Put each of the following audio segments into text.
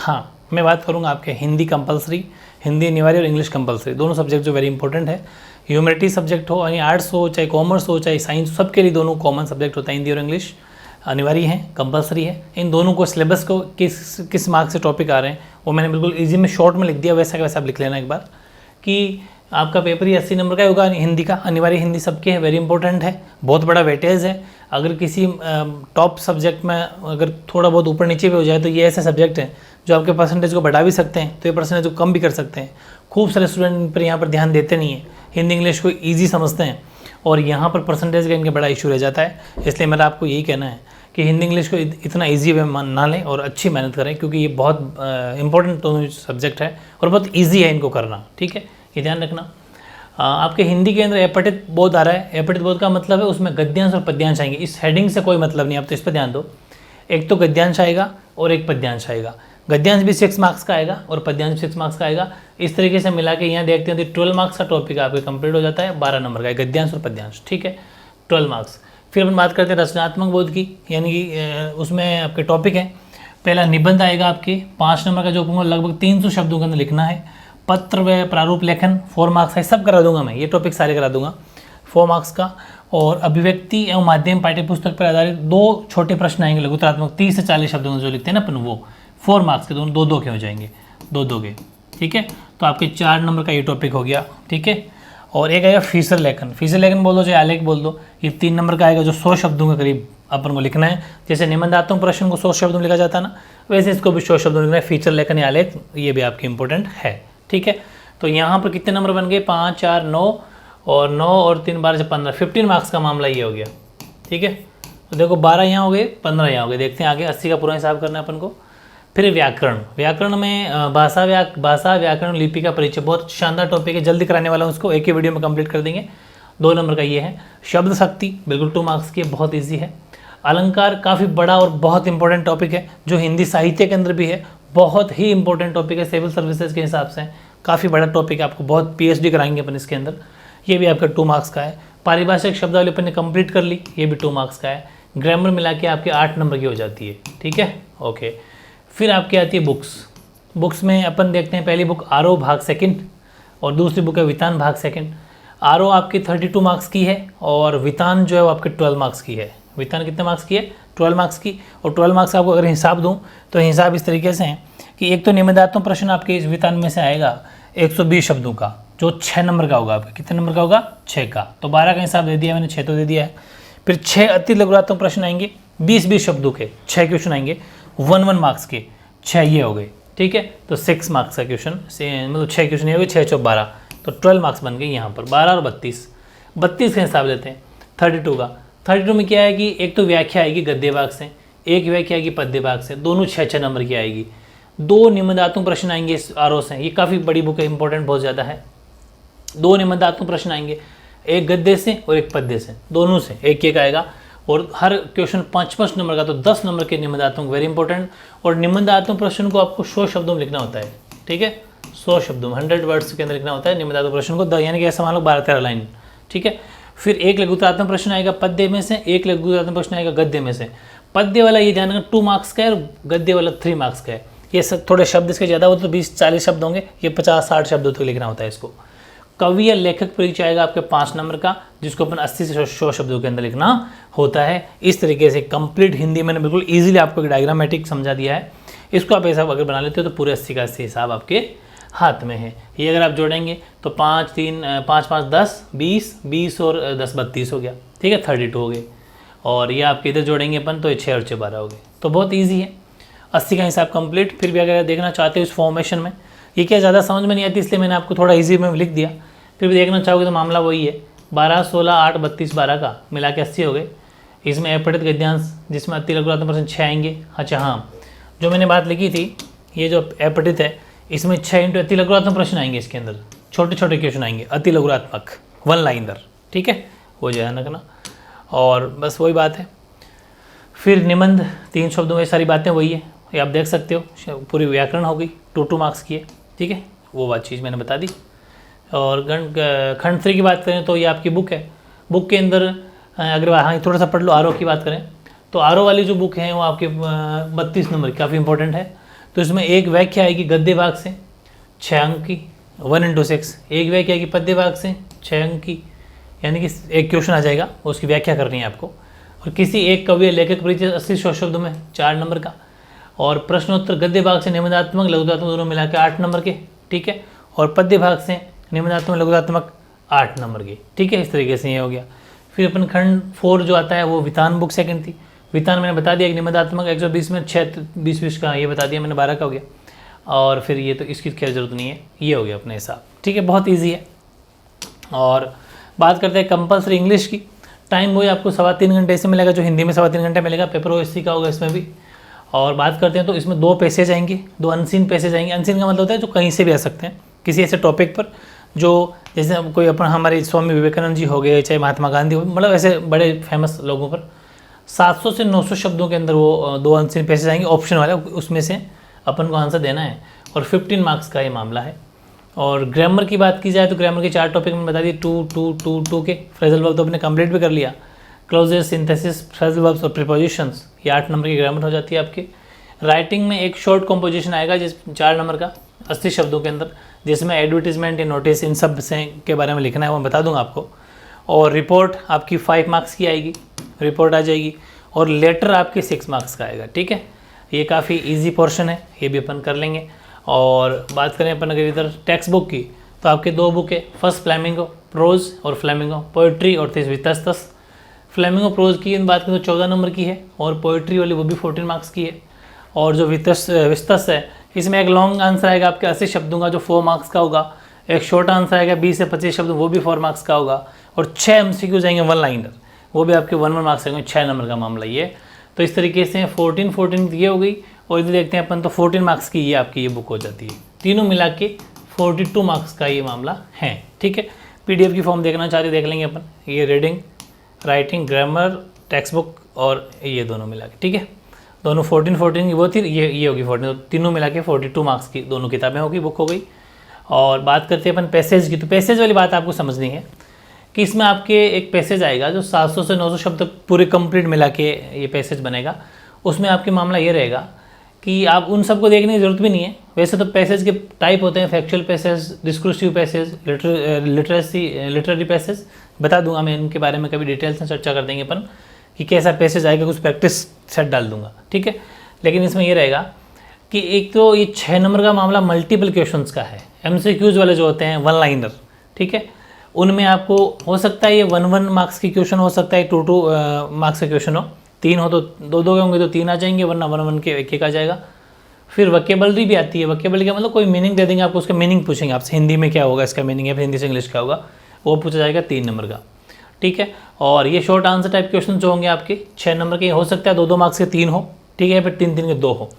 हाँ, मैं बात करूँगा आपके हिंदी कंपलसरी, हिंदी अनिवार्य और इंग्लिश कंपलसरी, दोनों सब्जेक्ट जो वेरी इंपॉर्टेंट है। ह्यूमैनिटी सब्जेक्ट हो यानी आर्ट्स हो चाहे कॉमर्स हो चाहे साइंस, सबके लिए दोनों कॉमन सब्जेक्ट होता है। हिंदी और इंग्लिश अनिवार्य है, कंपलसरी है। इन दोनों को सिलेबस को किस मार्क्स से टॉपिक आ रहे हैं वो मैंने बिल्कुल ईजी में शॉर्ट में लिख दिया, वैसा का वैसा आप लिख लेना एक बार कि आपका पेपर ही 80 नंबर का होगा हिंदी का, अनिवार्य हिंदी सबके है, वेरी इंपॉर्टेंट है, बहुत बड़ा वेटेज है। अगर किसी टॉप सब्जेक्ट में अगर थोड़ा बहुत ऊपर नीचे भी हो जाए तो ये ऐसे सब्जेक्ट हैं जो आपके परसेंटेज को बढ़ा भी सकते हैं, तो ये परसेंटेज को कम भी कर सकते हैं। खूब सारे स्टूडेंट पर यहाँ पर ध्यान देते नहीं हैं, हिंदी इंग्लिश को ईजी समझते हैं और यहाँ पर परसेंटेज का इनका बड़ा इशू रह जाता है। इसलिए मेरा आपको यही कहना है कि हिंदी इंग्लिश को इतना ईजी वे ना लें और अच्छी मेहनत करें, क्योंकि ये बहुत इंपॉर्टेंट दोनों सब्जेक्ट है और बहुत ईजी है इनको करना, ठीक है, ये ध्यान रखना। आपके हिंदी के अंदर अपठित बोध आ रहा है, अपठित बोध का मतलब है उसमें गद्यांश और पद्यांश आएंगे। इस हेडिंग से कोई मतलब नहीं, आप तो इस पर ध्यान दो। एक तो गद्यांश आएगा और एक पद्यांश आएगा। गद्यांश भी 6 मार्क्स का आएगा और पद्यांश 6 मार्क्स का आएगा। इस तरीके से मिला के यहाँ देखते हैं तो 12 मार्क्स का टॉपिक आपके कंप्लीट हो जाता है, 12 नंबर का गद्यांश और पद्यांश, ठीक है, 12 मार्क्स। फिर अपन बात करते हैं रचनात्मक बोध की, यानी कि उसमें आपके टॉपिक है, पहला निबंध आएगा आपके 5 नंबर का, जो लगभग 300 शब्दों के अंदर लिखना है। पत्र व प्रारूप लेखन 4 मार्क्स है, सब करा दूंगा मैं, ये टॉपिक सारे करा दूंगा 4 मार्क्स का। और अभिव्यक्ति एवं माध्यम पाठ्यपुस्तक पर आधारित 2 छोटे प्रश्न आएंगे लघुतरात्मक 30 से 40 शब्दों में जो लिखते हैं ना अपन, वो 4 मार्क्स के, दोनों 2-2 के हो जाएंगे, 2-2 के, ठीक है। तो आपके 4 नंबर का ये टॉपिक हो गया, ठीक है। और एक आएगा फीचर लेखन, फीचर लेखन बोल दो चाहे आलेख बोल दो, ये 3 नंबर का आएगा जो 100 शब्दों के करीब अपन को लिखना है। जैसे निबंधात्मक प्रश्न को 100 शब्दों में लिखा जाता है ना, वैसे इसको भी 100 शब्दों में लिखना है। फीचर लेखन या आलेख ये भी आपके इंपॉर्टेंट है, ठीक है। तो यहाँ पर कितने नंबर बन गए, 5, 4, 9 और 9 और 3 12 से 15, 15 मार्क्स का मामला ये हो गया, ठीक है। तो देखो 12 यहाँ हो गए, 15 यहाँ हो गए। देखते हैं आगे 80 का पूरा हिसाब करना है अपन को। फिर व्याकरण, व्याकरण में भाषा व्याकरण लिपि का परिचय, बहुत शानदार टॉपिक है, जल्दी कराने वाला हूँ उसको, एक ही वीडियो में कंप्लीट कर देंगे। 2 नंबर का ये है। शब्द शक्ति बिल्कुल 2 मार्क्स की है, बहुत ईजी है। अलंकार काफ़ी बड़ा और बहुत इंपॉर्टेंट टॉपिक है, जो हिंदी साहित्य के अंदर भी है, बहुत ही इंपॉर्टेंट टॉपिक है, सिविल सर्विसेज के हिसाब से काफ़ी बड़ा टॉपिक है, आपको बहुत PhD कराएंगे अपन इसके अंदर, ये भी आपका 2 मार्क्स का है। पारिभाषिक शब्दावली अपन ने कंप्लीट कर ली, ये भी 2 मार्क्स का है। ग्रामर मिला के आपके 8 नंबर की हो जाती है, ठीक है, ओके। फिर आपकी आती है बुक्स, बुक्स में अपन देखते हैं पहली बुक आरोह भाग 2 और दूसरी बुक है वितान भाग 2। आरोह आपकी 32 मार्क्स की है और वितान जो है वो आपके 12 मार्क्स की है। वितान कितने मार्क्स की है, 12 मार्क्स की। और 12 मार्क्स आपको अगर हिसाब दूँ तो हिसाब इस तरीके से है कि एक तो निबंधात्मक प्रश्न आपके इस वितान में से आएगा 120 शब्दों का, जो 6 नंबर का होगा आपका, कितने नंबर का होगा, 6 का, तो 12 का हिसाब दे दिया मैंने, 6 तो दे दिया है। फिर 6 अति लघुत्तम प्रश्न आएंगे 20-20 शब्दों के, 6 क्वेश्चन आएंगे 1-1 मार्क्स के, 6 ये हो गए, ठीक है। तो 6 मार्क्स का क्वेश्चन, मतलब 6 क्वेश्चन ये हो गए, 6 चौक 12, तो 12 मार्क्स बन गए यहाँ पर। 12 और 32 का हिसाब लेते हैं 32 का। 32 में क्या है कि एक तो व्याख्या आएगी गद्य भाग से, एक व्याख्या आएगी पद्य भाग से, दोनों 6-6 नंबर की आएगी। 2 निबंधात्मक प्रश्न आएंगे इस आरोह से, ये काफ़ी बड़ी बुक है, इंपॉर्टेंट बहुत ज़्यादा है। 2 निबंधात्मक प्रश्न आएंगे, एक गद्य से और एक पद्य से, दोनों से एक एक आएगा। और हर क्वेश्चन 5-5 नंबर का, तो 10 नंबर के निबंधात्मक, वेरी इंपॉर्टेंट। और निबंधात्मक प्रश्न को आपको 100 शब्दों में लिखना होता है, ठीक है, 100 शब्दों में, 100 वर्ड्स के अंदर लिखना होता है निबंधात्मक प्रश्न को, यानी कि ऐसा मान लो 12-13 लाइन, ठीक है। फिर एक लघुत्तरात्मक प्रश्न आएगा पद्य में से, एक लघुत्तरात्मक प्रश्न आएगा गद्य में से। पद्य वाला ये ध्यान रखना 2 मार्क्स का है और गद्य वाला 3 मार्क्स का है। ये सब थोड़े शब्द इसके ज़्यादा हो तो 20-40 शब्द होंगे, ये 50-60 शब्दों तक लिखना होता है इसको। कवि या लेखक परिचय आएगा आपके 5 नंबर का, जिसको अपन 80 से 100 शब्दों के अंदर लिखना होता है। इस तरीके से कंप्लीट हिंदी मैंने बिल्कुल इजीली आपको एक डायग्रामेटिक समझा दिया है। इसको आप ऐसा अगर बना लेते हो तो पूरे 80 का 80 हिसाब आपके हाथ में है। ये अगर आप जोड़ेंगे तो 5, 3, 5, 5, 10, 20 और 10 32 हो गया, ठीक है, 32 हो गए। और ये आपके इधर जोड़ेंगे अपन तो 6 और 6 12 हो गए। तो बहुत ईजी है, 80 का हिसाब कंप्लीट। फिर भी अगर देखना चाहते हो इस फॉर्मेशन में, ये क्या ज़्यादा समझ में नहीं आती इसलिए मैंने आपको थोड़ा ईजी में लिख दिया। फिर भी देखना चाहोगे तो मामला वही है, 12, 16, 8, 32, 12 का मिला के 80 हो गए। इसमें अपठित गद्यांश जिसमें अति लघुत्तम प्रश्न 6 आएंगे। अच्छा हाँ, जो मैंने बात लिखी थी, ये जो अपठित है इसमें 6 इंटू अति लघुत्तम प्रश्न आएंगे, इसके अंदर छोटे छोटे क्वेश्चन आएंगे अति लघुत्तमक 1 लाइनर, ठीक है, वो ध्यान रखना। और बस वही बात है। फिर निबंध 3 शब्दों में सारी बातें वही है, ये आप देख सकते हो। पूरी व्याकरण हो गई, 2 मार्क्स की है, ठीक है, वो बात चीज़ मैंने बता दी। और खंड 3 की बात करें तो ये आपकी बुक है। बुक के अंदर अगर हाँ थोड़ा सा पढ़ लो, आरोह की बात करें तो आरोह वाली जो बुक है वो आपके 32 नंबर काफ़ी इंपॉर्टेंट है। तो इसमें एक व्याख्या आएगी गद्य भाग से 6 अंक की 1 into 6, एक व्याख्या आएगी पद्य भाग से 6 अंक की, यानी कि एक क्वेश्चन आ जाएगा उसकी व्याख्या करनी है आपको। और किसी एक कवि या लेखक परिचय 80 शब्दों में 4 नंबर का, और प्रश्नोत्तर गद्य भाग से निबंधात्मक लघुतात्मक दोनों मिला के 8 नंबर के, ठीक है। और पद्य भाग से निबंधात्मक लघुतात्मक 8 नंबर के, ठीक है। इस तरीके से ये हो गया। फिर अपन खंड 4 जो आता है वो वितान बुक सेकंड थी। वितान मैंने बता दिया, एक निबंधात्मक 120 में 6 20 का, ये बता दिया मैंने 12 का हो गया। और फिर ये तो इसकी खैर जरूरत नहीं है, ये हो गया अपने हिसाब, ठीक है। बहुत ईजी है। और बात करते हैं कंपल्सरी इंग्लिश की। टाइम वही आपको 3.25 घंटे से मिलेगा, जो हिंदी में 3.25 घंटे मिलेगा, पेपर ओएससी का होगा इसमें भी। और बात करते हैं तो इसमें 2 पैसेज आएंगे, 2 अनसीन पैसेज आएंगे। अनसीन का मतलब होता है जो कहीं से भी आ सकते हैं, किसी ऐसे टॉपिक पर जो जैसे कोई अपन हमारे स्वामी विवेकानंद जी हो गए, चाहे महात्मा गांधी हो, मतलब ऐसे बड़े फेमस लोगों पर 700 से 900 शब्दों के अंदर वो 2 अनसीन पैसेज आएंगे ऑप्शन वाले, उसमें से अपन को आंसर देना है। और 15 मार्क्स का ये मामला है। और ग्रामर की बात की जाए तो ग्रामर के 4 टॉपिक में बता दिए, 2 के फ्रेजल वर्ब तो अपने कंप्लीट भी कर लिया। क्लोजेस, सिंथेसिस, फ्रेजल वर्ब्स और प्रीपोजिशंस, ये 8 नंबर की ग्रामर हो जाती है आपकी। राइटिंग में एक शॉर्ट कॉम्पोजिशन आएगा जिस 4 नंबर का 80 शब्दों के अंदर, जिसमें एडवर्टीजमेंट या नोटिस इन सब से के बारे में लिखना है, वो मैं बता दूंगा आपको। और रिपोर्ट आपकी 5 मार्क्स की आएगी, रिपोर्ट आ जाएगी। और लेटर आपके 6 मार्क्स का आएगा, ठीक है। ये काफ़ी इजी पोर्शन है, ये भी अपन कर लेंगे। और बात करें अपन अगर इधर टेक्स्ट बुक की, तो आपके 2 बुक है, फर्स्ट फ्लैमिंगो प्रोज और फ्लैमिंगो पोइट्री, और वितस्तस। फ्लैमिंगो प्रोज की बात करें तो 14 नंबर की है, और पोइट्री वाली वो भी 14 मार्क्स की है। और जो विस्तस है, इसमें एक लॉन्ग आंसर आएगा आपके 80 शब्दों का, जो 4 मार्क्स का होगा। एक शॉर्ट आंसर आएगा 20 से 25 शब्द, वो भी 4 मार्क्स का होगा। और 6 MCQ जाएंगे 1 लाइनर, वो भी आपके 1 मार्क्स आएंगे, 6 नंबर का मामला ये। तो इस तरीके से 14 ये हो गई। और इधर देखते हैं अपन तो 14 मार्क्स की ये आपकी ये बुक हो जाती है। तीनों मिला के 42 मार्क्स का ये मामला है, ठीक है। PDF की फॉर्म देखना चाहते देख लेंगे अपन, ये reading, writing, grammar, text book और ये दोनों मिला के, ठीक है। दोनों 14 की वो थी, ये होगी 14, तो तीनों मिला के 42 मार्क्स की दोनों किताबें होगी, बुक हो गई। और बात करते हैं अपन पैसेज की, तो पैसेज वाली बात आपको समझनी है कि इसमें आपके एक पैसेज आएगा जो 700 से 900 शब्द तक पूरे कंप्लीट मिला के ये पैसेज बनेगा। उसमें आपके मामला ये रहेगा कि आप उन सबको देखने की ज़रूरत भी नहीं है। वैसे तो पैसेज के टाइप होते हैं, factual passage, descriptive passage, literary passage, बता दूंगा मैं इनके बारे में, कभी डिटेल से चर्चा कर देंगे अपन कि कैसा पैसेज आएगा, कुछ प्रैक्टिस सेट डाल दूंगा, ठीक है। लेकिन इसमें ये रहेगा कि एक तो ये 6 नंबर का मामला मल्टीपल क्वेश्चंस का है, MCQs वाले जो होते हैं 1 लाइनर, ठीक है। उनमें आपको हो सकता है ये 1 मार्क्स की क्वेश्चन हो सकता है, 2 मार्क्स का क्वेश्चन हो, 3 हो तो 2 के होंगे तो 3 आ जाएंगे, वरना 1 के 1 आ जाएगा। फिर वोकेबलरी भी आती है। वोकेबलरी का मतलब कोई मीनिंग दे देंगे आपको, उसका मीनिंग पूछेंगे आपसे, हिंदी में क्या होगा इसका मीनिंग, है फिर हिंदी से इंग्लिश क्या होगा, वो पूछा जाएगा 3 नंबर का, ठीक है। और ये शॉर्ट आंसर टाइप क्वेश्चन जो होंगे आपके 6 नंबर के, हो सकता है 2 मार्क्स के 3 हो, ठीक है, फिर 3 के 2 हो,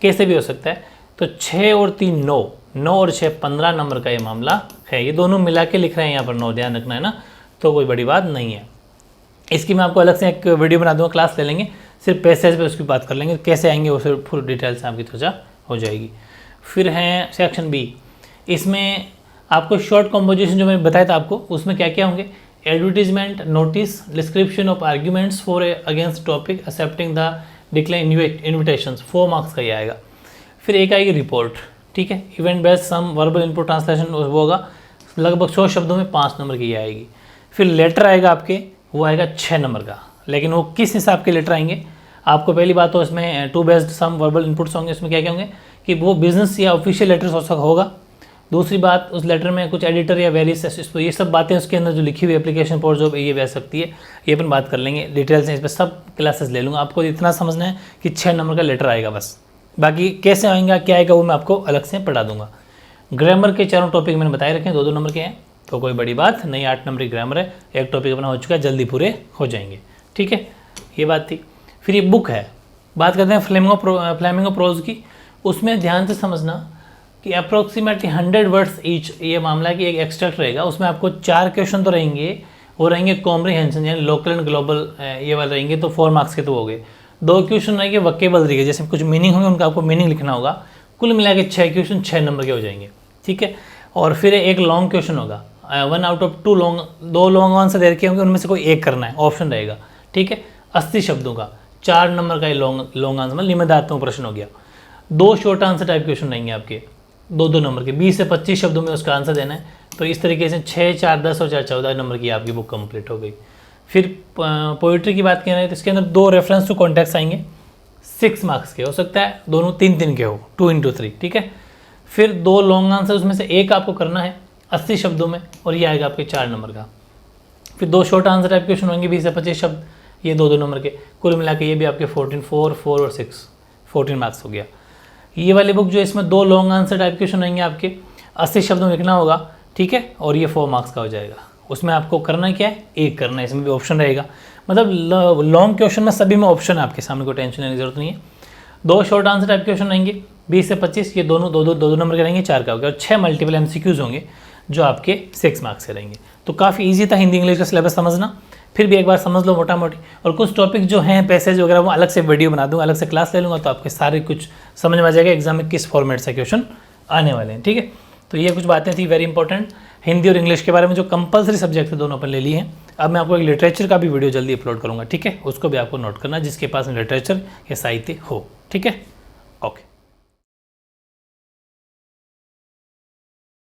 कैसे भी हो सकता है। तो 6 और 3 9 और 6 15 नंबर का ये मामला है। ये दोनों मिला के लिख रहे हैं यहाँ पर 9, ध्यान रखना है ना, तो कोई बड़ी बात नहीं है। इसकी मैं आपको अलग से एक वीडियो बना दूँगा, क्लास ले लेंगे, सिर्फ पैसेज पे उसकी बात कर लेंगे, कैसे आएंगे वो फिर फुल डिटेल से आपकी त्वचा हो जाएगी। फिर है सेक्शन बी, इसमें आपको शॉर्ट कॉम्पोजिशन जो मैंने बताया था आपको, उसमें क्या क्या होंगे, advertisement, notice, description of arguments for against topic, accepting the decline invitations, 4 marks का ये आएगा। फिर एक आएगी रिपोर्ट, ठीक है, इवेंट बेस्ड सम वर्बल इनपुट ट्रांसलेशन, वो होगा लगभग 100 शब्दों में 5 नंबर की ये आएगी। फिर लेटर आएगा आपके, वो आएगा 6 नंबर का, लेकिन वो किस हिसाब के लेटर आएंगे आपको, पहली बात तो इसमें 2 बेस्ड सम वर्बल इनपुट्स होंगे, इसमें क्या क्या होंगे कि वो बिजनेस या ऑफिशियल लेटर्स होगा। दूसरी बात, उस लेटर में कुछ एडिटर या वेरियस, ये सब बातें उसके अंदर जो लिखी हुई एप्लीकेशन फॉर जॉब ये बह सकती है, ये अपन बात कर लेंगे डिटेल से, इस पर सब क्लासेस ले लूँगा। आपको इतना समझना है कि 6 नंबर का लेटर आएगा बस, बाकी कैसे आएगा क्या आएगा वो मैं आपको अलग से पढ़ा दूंगा। ग्रामर के 4 टॉपिक मैंने बताए रखे हैं, 2-2 नंबर के हैं, तो कोई बड़ी बात नहीं, 8 नंबर की ग्रामर है, एक टॉपिक अपना हो चुका है, जल्दी पूरे हो जाएंगे, ठीक है, ये बात थी। फिर ये बुक है, बात करते हैं फ्लेमिंगो प्रोज की, उसमें ध्यान से समझना कि अप्रोक्सीमेटली 100 वर्ड्स ईच ये मामला की एक एक्सट्रैक्ट रहेगा। उसमें आपको 4 क्वेश्चन तो रहेंगे, वो रहेंगे कॉम्प्रीहेंशन यानी लोकल एंड ग्लोबल, ये वाले रहेंगे, तो 4 मार्क्स के तो हो गए। 2 क्वेश्चन रहेंगे वोकेबलरी के, जैसे कुछ मीनिंग होंगे उनका आपको मीनिंग लिखना होगा, कुल मिला के 6 क्वेश्चन 6 नंबर के हो जाएंगे, ठीक है। और फिर एक लॉन्ग क्वेश्चन होगा, 1 आउट ऑफ 2 लॉन्ग आंसर दे रखे होंगे, उनमें से कोई एक करना है, ऑप्शन रहेगा, ठीक है। 80 शब्दों का 4 नंबर का ये लॉन्ग आंसर, मतलब निबंधात्मक प्रश्न हो गया। 2 शॉर्ट आंसर टाइप क्वेश्चन रहेंगे आपके 2-2 नंबर के, 20 से 25 शब्दों में उसका आंसर देना है। तो इस तरीके से 6, 4, 10 और 4, 14 नंबर की आपकी बुक कंप्लीट हो गई। फिर पोइट्री की बात करें तो इसके अंदर 2 रेफरेंस टू कॉन्टेक्स्ट आएंगे, 6 मार्क्स के, हो सकता है दोनों 3-3 के हो, 2 into 3, ठीक है। फिर 2 लॉन्ग आंसर, उसमें से एक आपको करना है 80 शब्दों में, और ये आएगा आपके 4 नंबर का। फिर 2 शॉर्ट आंसर टाइप क्वेश्चन होंगे 20 से 25 शब्द, ये 2-2 नंबर के, कुल मिला के ये भी आपके 14, 4, 4 और 6, 14 मार्क्स हो गया। ये वाली बुक जो है इसमें 2 लॉन्ग आंसर टाइप क्वेश्चन होंगे आपके, 80 शब्दों में लिखना होगा, ठीक है, और ये 4 मार्क्स का हो जाएगा। उसमें आपको करना क्या है, एक करना है, इसमें भी ऑप्शन रहेगा, मतलब लॉन्ग क्वेश्चन में सभी में ऑप्शन है आपके सामने, कोई टेंशन लेने की जरूरत नहीं है। 2 शॉर्ट आंसर टाइप क्वेश्चन रहेंगे 20 से 25, ये दोनों 2-2 नंबर के रहेंगे, 4 का हो गया, और 6 मल्टीपल MCQs होंगे जो आपके 6 मार्क्स से रहेंगे। तो काफ़ी ईजी था हिंदी इंग्लिश का सिलेबस समझना, फिर भी एक बार समझ लो मोटा मोटी, और कुछ टॉपिक जो हैं पैसेज वगैरह वो अलग से वीडियो बना दूंगा, अलग से क्लास ले लूँगा, तो आपके सारे कुछ समझ में आ जाएगा एग्जाम में किस फॉर्मेट से क्वेश्चन आने वाले हैं, ठीक है। तो ये कुछ बातें थी वेरी इंपॉर्टेंट हिंदी और इंग्लिश के बारे में, जो कंपलसरी सब्जेक्ट है दोनों अपन ले लिए हैं। अब मैं आपको एक लिटरेचर का भी वीडियो जल्दी अपलोड करूँगा, ठीक है, उसको भी आपको नोट करना जिसके पास लिटरेचर या साहित्य हो, ठीक है। ओके।